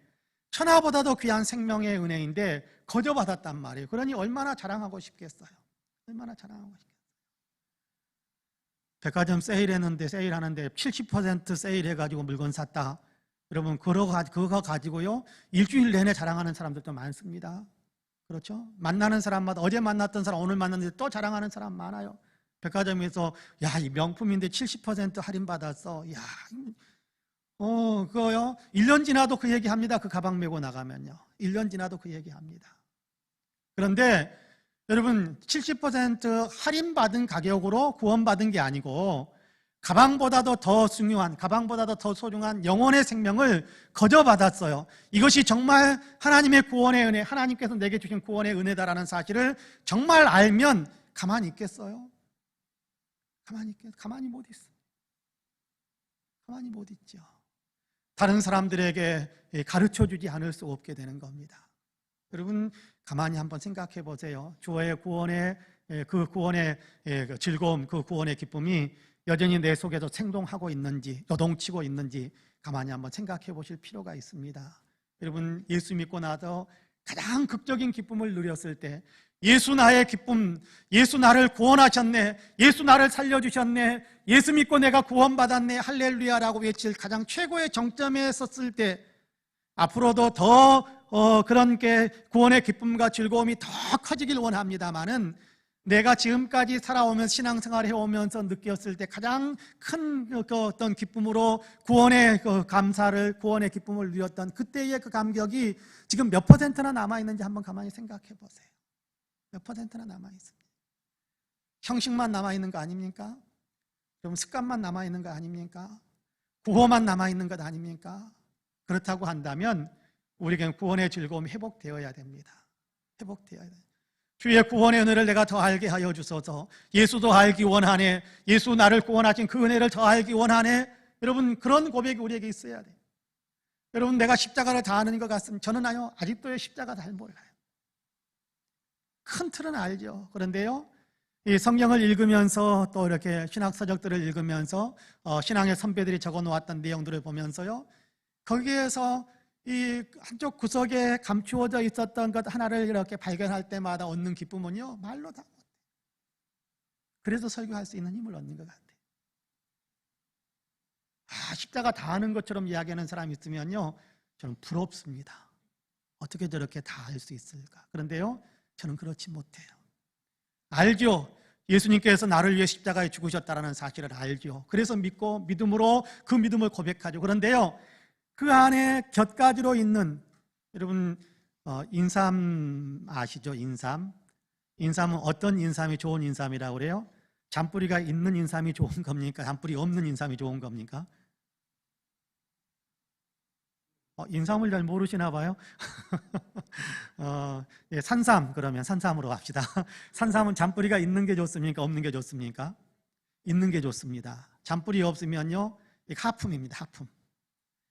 Speaker 2: 천하보다도 귀한 생명의 은혜인데 거저받았단 말이에요. 그러니 얼마나 자랑하고 싶겠어요. 얼마나 자랑하고 싶겠어요. 백화점 세일했는데, 세일하는데 70% 세일해가지고 물건 샀다. 여러분, 그거 가지고요, 일주일 내내 자랑하는 사람들도 많습니다. 그렇죠? 만나는 사람마다, 어제 만났던 사람 오늘 만났는데 또 자랑하는 사람 많아요. 백화점에서, 야, 이 명품인데 70% 할인받았어. 야, 그거요, 1년 지나도 그 얘기 합니다. 그 가방 메고 나가면요. 1년 지나도 그 얘기 합니다. 그런데 여러분, 70% 할인받은 가격으로 구원받은 게 아니고, 가방보다도 더 중요한, 가방보다도 더 소중한 영혼의 생명을 거저받았어요. 이것이 정말 하나님의 구원의 은혜, 하나님께서 내게 주신 구원의 은혜다라는 사실을 정말 알면 가만히 있겠어요? 가만히 못 있어요. 가만히 못 있죠. 다른 사람들에게 가르쳐주지 않을 수 없게 되는 겁니다. 여러분, 가만히 한번 생각해 보세요. 주의 구원의 그 구원의 즐거움, 그 구원의 기쁨이 여전히 내 속에서 생동하고 있는지, 요동치고 있는지 가만히 한번 생각해 보실 필요가 있습니다. 여러분, 예수 믿고 나서 가장 극적인 기쁨을 누렸을 때, 예수 나의 기쁨, 예수 나를 구원하셨네, 예수 나를 살려주셨네, 예수 믿고 내가 구원받았네, 할렐루야라고 외칠 가장 최고의 정점에 섰을 때, 앞으로도 더 그런 게 구원의 기쁨과 즐거움이 더 커지길 원합니다마는, 내가 지금까지 살아오면서 신앙생활을 해오면서 느꼈을 때 가장 큰 어떤 기쁨으로 구원의 감사를, 구원의 기쁨을 누렸던 그때의 그 감격이 지금 몇 퍼센트나 남아있는지 한번 가만히 생각해 보세요. 몇 퍼센트나 남아있습니다. 형식만 남아있는 거 아닙니까? 좀 습관만 남아있는 거 아닙니까? 구호만 남아있는 것 아닙니까? 그렇다고 한다면 우리에게 구원의 즐거움이 회복되어야 됩니다. 회복되어야 돼요. 주의 구원의 은혜를 내가 더 알게 하여 주소서. 예수도 알기 원하네. 예수 나를 구원하신 그 은혜를 더 알기 원하네. 여러분, 그런 고백이 우리에게 있어야 돼요. 여러분, 내가 십자가를 다 아는 것 같으면 저는 아직도 십자가 잘 몰라요. 큰 틀은 알죠. 그런데요, 이 성경을 읽으면서 또 이렇게 신학 서적들을 읽으면서 신앙의 선배들이 적어 놓았던 내용들을 보면서요, 거기에서 이 한쪽 구석에 감추어져 있었던 것 하나를 이렇게 발견할 때마다 얻는 기쁨은요, 말로 다 못해요. 그래서 설교할 수 있는 힘을 얻는 것 같아요. 십자가 다 아는 것처럼 이야기하는 사람이 있으면요, 저는 부럽습니다. 어떻게 저렇게 다 알 수 있을까? 그런데요, 저는 그렇지 못해요. 알죠. 예수님께서 나를 위해 십자가에 죽으셨다는 사실을 알죠. 그래서 믿고 믿음으로 그 믿음을 고백하죠. 그런데요, 그 안에 곁가지로 있는, 여러분 인삼 아시죠? 인삼은 어떤 인삼이 좋은 인삼이라고 그래요? 잔뿌리가 있는 인삼이 좋은 겁니까? 잔뿌리 없는 인삼이 좋은 겁니까? 인삼을 잘 모르시나 봐요. 예, 산삼, 그러면 산삼으로 갑시다. 산삼은 잔뿌리가 있는 게 좋습니까? 없는 게 좋습니까? 있는 게 좋습니다. 잔뿌리 없으면요, 하품입니다. 하품.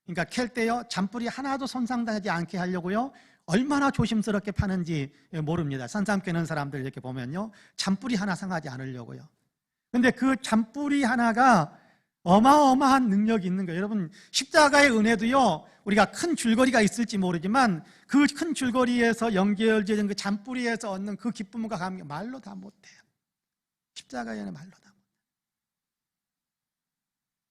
Speaker 2: 그러니까 캘 때요, 잔뿌리 하나도 손상되지 않게 하려고요, 얼마나 조심스럽게 파는지 모릅니다. 산삼 깨는 사람들 이렇게 보면요, 잔뿌리 하나 상하지 않으려고요. 근데 그 잔뿌리 하나가 어마어마한 능력이 있는 거예요. 여러분, 십자가의 은혜도요, 우리가 큰 줄거리가 있을지 모르지만 그 큰 줄거리에서 연결되는 그 잔뿌리에서 얻는 그 기쁨과 감격, 말로 다 못해요. 십자가의 은혜 말로 다 못해요.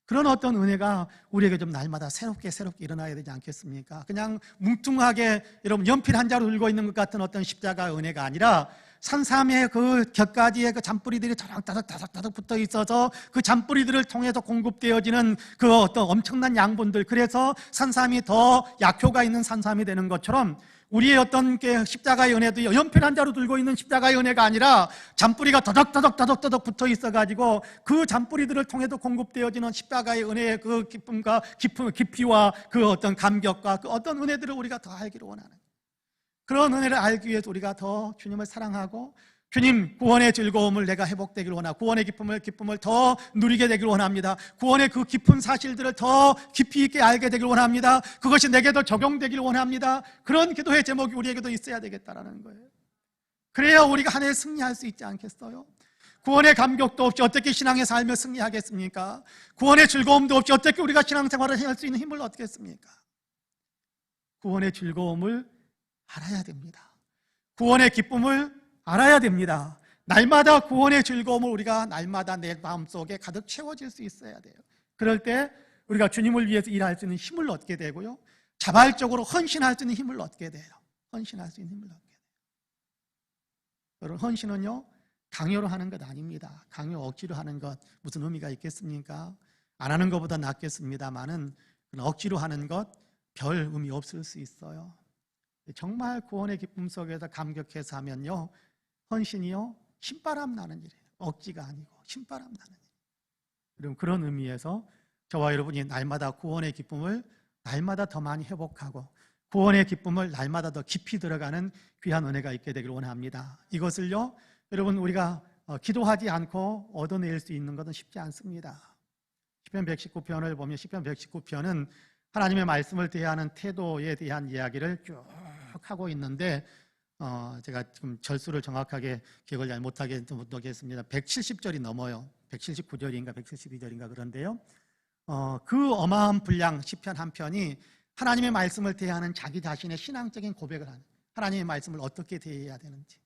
Speaker 2: 그런 어떤 은혜가 우리에게 좀 날마다 새롭게 일어나야 되지 않겠습니까? 그냥 뭉뚱하게 여러분 연필 한 자루 들고 있는 것 같은 어떤 십자가의 은혜가 아니라 산삼의 그 곁가지에 그 잔뿌리들이 다닥다닥 붙어 있어서 그 잔뿌리들을 통해서 공급되어지는 그 어떤 엄청난 양분들, 그래서 산삼이 더 약효가 있는 산삼이 되는 것처럼 우리의 어떤 십자가의 은혜도 연필 한 자루 들고 있는 십자가의 은혜가 아니라 잔뿌리가 더덕더덕 붙어 있어가지고 그 잔뿌리들을 통해서 공급되어지는 십자가의 은혜의 그 기쁨과 깊이와 그 어떤 감격과 그 어떤 은혜들을 우리가 더 알기를 원하는, 그런 은혜를 알기 위해서 우리가 더 주님을 사랑하고, 주님 구원의 즐거움을 내가 회복되기를 원하고, 구원의 기쁨을 더 누리게 되기를 원합니다. 구원의 그 깊은 사실들을 더 깊이 있게 알게 되기를 원합니다. 그것이 내게도 적용되기를 원합니다. 그런 기도의 제목이 우리에게도 있어야 되겠다라는 거예요. 그래야 우리가 한 해 승리할 수 있지 않겠어요? 구원의 감격도 없이 어떻게 신앙의 삶을 승리하겠습니까? 구원의 즐거움도 없이 어떻게 우리가 신앙생활을 할 수 있는 힘을 얻겠습니까? 구원의 즐거움을 알아야 됩니다. 구원의 기쁨을 알아야 됩니다. 날마다 구원의 즐거움을 우리가 날마다 내 마음속에 가득 채워질 수 있어야 돼요. 그럴 때 우리가 주님을 위해서 일할 수 있는 힘을 얻게 되고요, 자발적으로 헌신할 수 있는 힘을 얻게 돼요. 헌신할 수 있는 힘을 얻게 돼요. 여러분, 헌신은요, 강요로 하는 것 아닙니다. 강요 억지로 하는 것 무슨 의미가 있겠습니까? 안 하는 것보다 낫겠습니다만은 억지로 하는 것 별 의미 없을 수 있어요. 정말 구원의 기쁨 속에서 감격해서 하면요, 헌신이요, 신바람 나는 일이에요. 억지가 아니고 신바람 나는 일. 여러분, 그런 의미에서 저와 여러분이 날마다 구원의 기쁨을 날마다 더 많이 회복하고 구원의 기쁨을 날마다 더 깊이 들어가는 귀한 은혜가 있게 되기를 원합니다. 이것을요, 여러분, 우리가 기도하지 않고 얻어낼 수 있는 것은 쉽지 않습니다. 시편 119편을 보면 시편 119편은 하나님의 말씀을 대하는 태도에 대한 이야기를 쭉 하고 있는데, 제가 지금 절수를 정확하게 기억을 잘 못하겠습니다. 170절이 넘어요. 179절인가 172절인가 그런데요, 그 어마한 분량 시편 한 편이 하나님의 말씀을 대하는 자기 자신의 신앙적인 고백을 하는, 하나님의 말씀을 어떻게 대해야 되는지.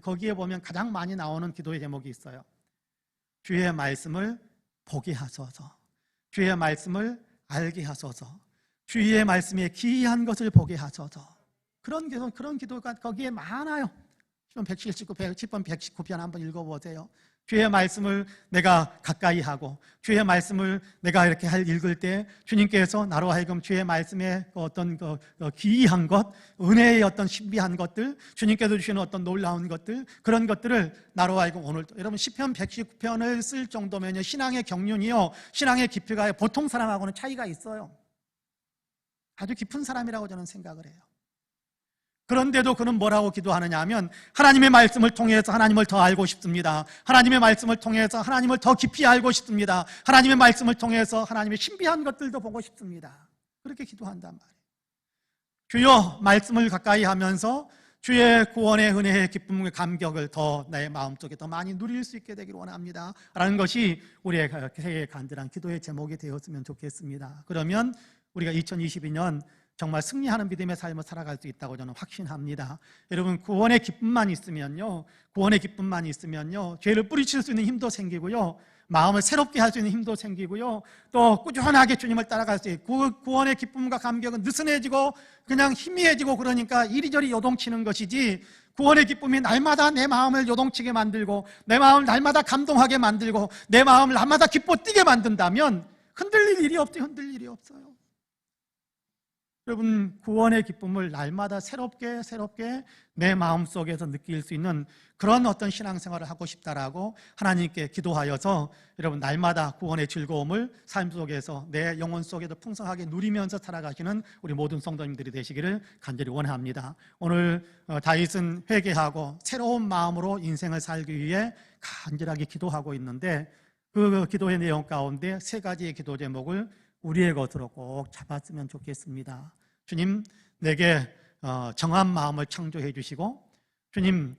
Speaker 2: 거기에 보면 가장 많이 나오는 기도의 제목이 있어요. 주의 말씀을 보게 하소서, 주의 말씀을 알게 하소서, 주의 말씀에 기이한 것을 보게 하소서. 그런 기도가 거기에 많아요. 시편 119편 한번 읽어보세요. 주의 말씀을 내가 가까이 하고 주의 말씀을 내가 이렇게 읽을 때 주님께서 나로 하여금 주의 말씀의 어떤 기이한 것, 은혜의 어떤 신비한 것들, 주님께서 주시는 어떤 놀라운 것들, 그런 것들을 나로 하여금 오늘, 여러분 시편 119편을 쓸 정도면요, 신앙의 경륜이요, 신앙의 깊이가 보통 사람하고는 차이가 있어요. 아주 깊은 사람이라고 저는 생각을 해요. 그런데도 그는 뭐라고 기도하느냐 하면 하나님의 말씀을 통해서 하나님을 더 알고 싶습니다. 하나님의 말씀을 통해서 하나님을 더 깊이 알고 싶습니다. 하나님의 말씀을 통해서 하나님의 신비한 것들도 보고 싶습니다. 그렇게 기도한단 말이에요. 주여 말씀을 가까이 하면서 주의 구원의 은혜의 기쁨의 감격을 더 내 마음속에 더 많이 누릴 수 있게 되기를 원합니다 라는 것이 우리의 새해의 간절한 기도의 제목이 되었으면 좋겠습니다. 그러면 우리가 2022년 정말 승리하는 믿음의 삶을 살아갈 수 있다고 저는 확신합니다. 여러분 구원의 기쁨만 있으면요, 죄를 뿌리칠 수 있는 힘도 생기고요, 마음을 새롭게 할 수 있는 힘도 생기고요, 또 꾸준하게 주님을 따라갈 수 있고, 구원의 기쁨과 감격은 느슨해지고 그냥 희미해지고, 그러니까 이리저리 요동치는 것이지, 구원의 기쁨이 날마다 내 마음을 요동치게 만들고 내 마음을 날마다 감동하게 만들고 내 마음을 날마다 기뻐 뛰게 만든다면 흔들릴 일이 없어요. 여러분 구원의 기쁨을 날마다 새롭게 내 마음속에서 느낄 수 있는 그런 어떤 신앙생활을 하고 싶다라고 하나님께 기도하여서 여러분 날마다 구원의 즐거움을 삶 속에서 내 영혼 속에도 풍성하게 누리면서 살아가시는 우리 모든 성도님들이 되시기를 간절히 원합니다. 오늘 다윗은 회개하고 새로운 마음으로 인생을 살기 위해 간절하게 기도하고 있는데, 그 기도의 내용 가운데 세 가지의 기도 제목을 우리의 것으로 꼭 잡았으면 좋겠습니다. 주님, 내게 정한 마음을 창조해 주시고, 주님,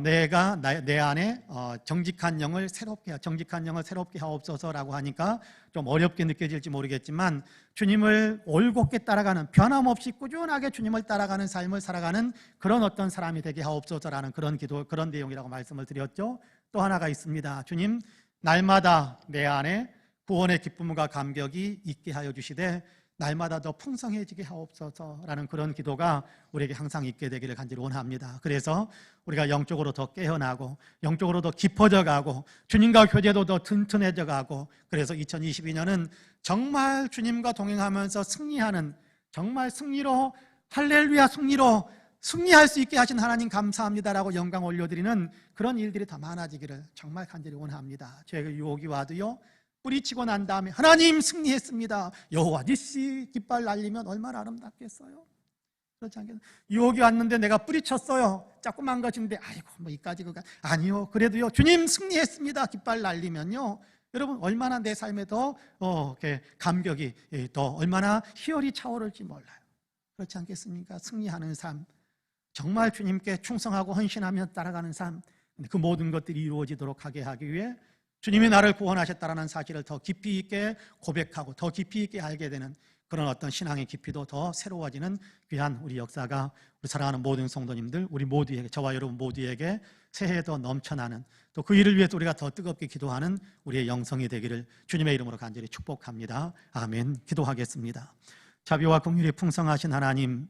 Speaker 2: 내가 내 안에 정직한 영을 새롭게 하옵소서라고 하니까 좀 어렵게 느껴질지 모르겠지만, 주님을 올곧게 따라가는, 변함없이 꾸준하게 주님을 따라가는 삶을 살아가는 그런 어떤 사람이 되게 하옵소서라는 그런 기도, 그런 내용이라고 말씀을 드렸죠. 또 하나가 있습니다. 주님, 날마다 내 안에 구원의 기쁨과 감격이 있게 하여 주시되 날마다 더 풍성해지게 하옵소서라는 그런 기도가 우리에게 항상 있게 되기를 간절히 원합니다. 그래서 우리가 영적으로 더 깨어나고 영적으로 더 깊어져 가고 주님과 교제도 더 튼튼해져 가고, 그래서 2022년은 정말 주님과 동행하면서 승리하는, 정말 승리로, 할렐루야 승리로 승리할 수 있게 하신 하나님 감사합니다라고 영광 올려드리는 그런 일들이 더 많아지기를 정말 간절히 원합니다. 죄의 유혹이 와도요, 뿌리치고 난 다음에 하나님 승리했습니다, 여호와 니시 깃발 날리면 얼마나 아름답겠어요. 그렇지 않겠어요? 유혹이 왔는데 내가 뿌리쳤어요. 조그만 것인데 아이고 뭐 이까지 그가 아니요, 그래도요 주님 승리했습니다 깃발 날리면요, 여러분 얼마나 내 삶에 더 감격이 더 얼마나 희열이 차오를지 몰라요. 그렇지 않겠습니까? 승리하는 삶, 정말 주님께 충성하고 헌신하며 따라가는 삶, 그 모든 것들이 이루어지도록 하기 위해 주님이 나를 구원하셨다는 사실을 더 깊이 있게 고백하고 더 깊이 있게 알게 되는 그런 어떤 신앙의 깊이도 더 새로워지는 귀한 우리 역사가 우리 사랑하는 모든 성도님들, 우리 모두에게, 저와 여러분 모두에게 새해도 넘쳐나는, 또 그 일을 위해서 우리가 더 뜨겁게 기도하는 우리의 영성이 되기를 주님의 이름으로 간절히 축복합니다. 아멘. 기도하겠습니다. 자비와 긍휼이 풍성하신 하나님,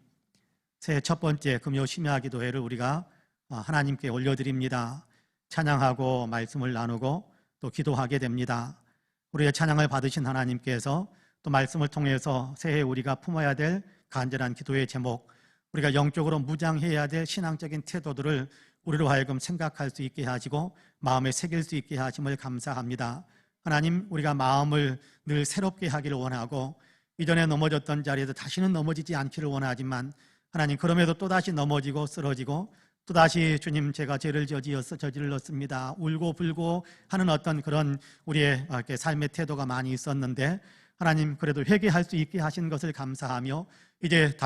Speaker 2: 새해 첫 번째 금요 심야 기도회를 우리가 하나님께 올려드립니다. 찬양하고 말씀을 나누고 또 기도하게 됩니다. 우리의 찬양을 받으신 하나님께서 또 말씀을 통해서 새해 우리가 품어야 될 간절한 기도의 제목, 우리가 영적으로 무장해야 될 신앙적인 태도들을 우리로 하여금 생각할 수 있게 하시고 마음에 새길 수 있게 하심을 감사합니다. 하나님, 우리가 마음을 늘 새롭게 하기를 원하고 이전에 넘어졌던 자리에서 다시는 넘어지지 않기를 원하지만, 하나님 그럼에도 또다시 넘어지고 쓰러지고 또다시 주님 제가 죄를 저질렀습니다, 울고 불고 하는 어떤 그런 우리의 삶의 태도가 많이 있었는데, 하나님 그래도 회개할 수 있게 하신 것을 감사하며 이제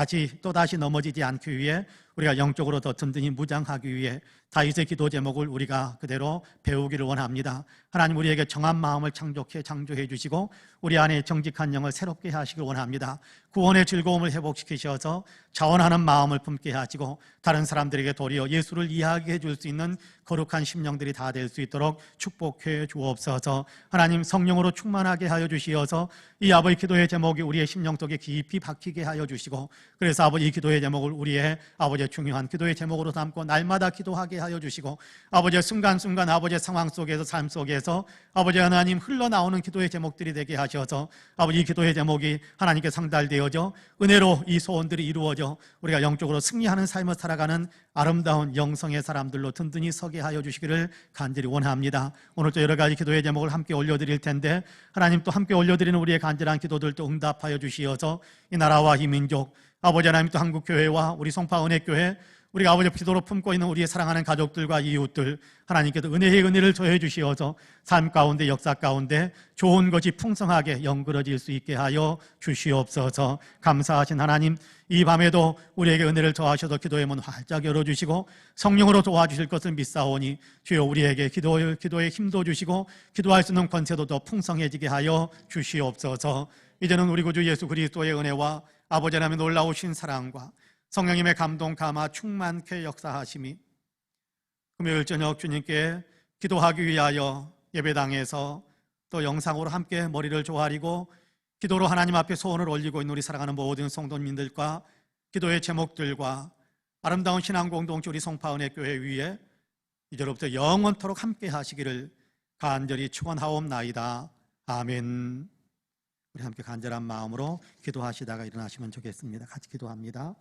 Speaker 2: 또다시 넘어지지 않기 위해 우리가 영적으로 더 든든히 무장하기 위해 다윗의 기도 제목을 우리가 그대로 배우기를 원합니다. 하나님 우리에게 정한 마음을 창조해 주시고 우리 안에 정직한 영을 새롭게 하시길 원합니다. 구원의 즐거움을 회복시키셔서 자원하는 마음을 품게 하시고 다른 사람들에게 도리어 예수를 이해하게 해줄 수 있는 거룩한 심령들이 다 될 수 있도록 축복해 주옵소서. 하나님 성령으로 충만하게 하여 주시어서 이 아버지 기도의 제목이 우리의 심령 속에 깊이 박히게 하여 주시고, 그래서 아버지 이 기도의 제목을 우리의 아버지 아버지의 중요한 기도의 제목으로 삼고 날마다 기도하게 하여 주시고 아버지의 순간순간 아버지의 상황 속에서 삶 속에서 아버지 하나님 흘러나오는 기도의 제목들이 되게 하셔서 아버지 이 기도의 제목이 하나님께 상달되어져 은혜로 이 소원들이 이루어져 우리가 영적으로 승리하는 삶을 살아가는 아름다운 영성의 사람들로 든든히 서게 하여 주시기를 간절히 원합니다. 오늘도 여러 가지 기도의 제목을 함께 올려드릴 텐데 하나님 또 함께 올려드리는 우리의 간절한 기도들도 응답하여 주시어서 이 나라와 이 민족 아버지 하나님 또 한국교회와 우리 송파은혜교회 우리가 아버지 기도로 품고 있는 우리의 사랑하는 가족들과 이웃들 하나님께서 은혜의 은혜를 더해 주시어서 삶 가운데 역사 가운데 좋은 것이 풍성하게 연그러질 수 있게 하여 주시옵소서. 감사하신 하나님 이 밤에도 우리에게 은혜를 더하셔서 기도의 문 활짝 열어주시고 성령으로 도와주실 것을 믿사오니 주여 우리에게 기도에 힘도 주시고 기도할 수 있는 권세도 더 풍성해지게 하여 주시옵소서. 이제는 우리 구주 예수 그리스도의 은혜와 아버지 하나님의 놀라우신 사랑과 성령님의 감동 감화 충만케 역사하심이 금요일 저녁 주님께 기도하기 위하여 예배당에서 또 영상으로 함께 머리를 조아리고 기도로 하나님 앞에 소원을 올리고 있는 우리 사랑하는 모든 성도님들과 기도의 제목들과 아름다운 신앙 공동체 우리 송파은혜교회 위에 이제로부터 영원토록 함께 하시기를 간절히 축원하옵나이다. 아멘. 우리 함께 간절한 마음으로 기도하시다가 일어나시면 좋겠습니다. 같이 기도합니다.